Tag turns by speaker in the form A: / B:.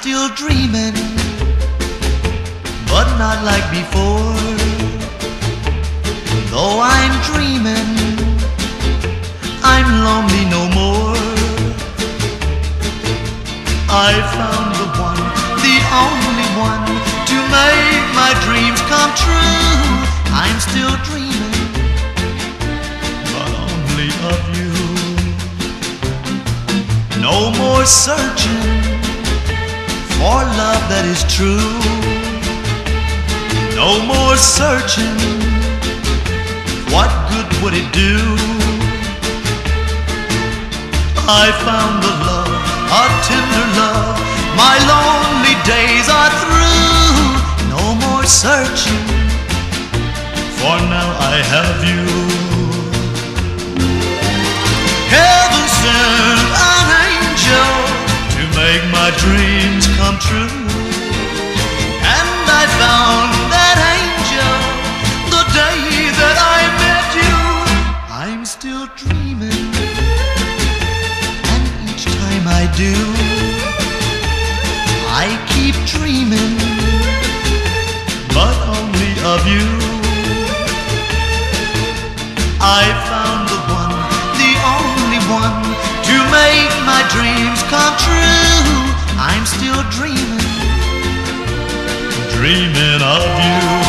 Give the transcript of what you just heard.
A: still dreaming, but not like before. Though I'm dreaming, I'm lonely no more. I found the one, the only one, to make my dreams come true. I'm still dreaming, but only of you. No more searching for love that is true. No more searching, what good would it do? I found the love, a tender love, my lonely days are through. No more searching, for now I have you. Heaven sent an angel to make my dreams come true, and I found that angel the day that I met you. I'm still dreaming, and each time I do, I keep dreaming, but only of you. I found the one, the only one, to make my dreams come true. I'm still dreaming, dreaming of you.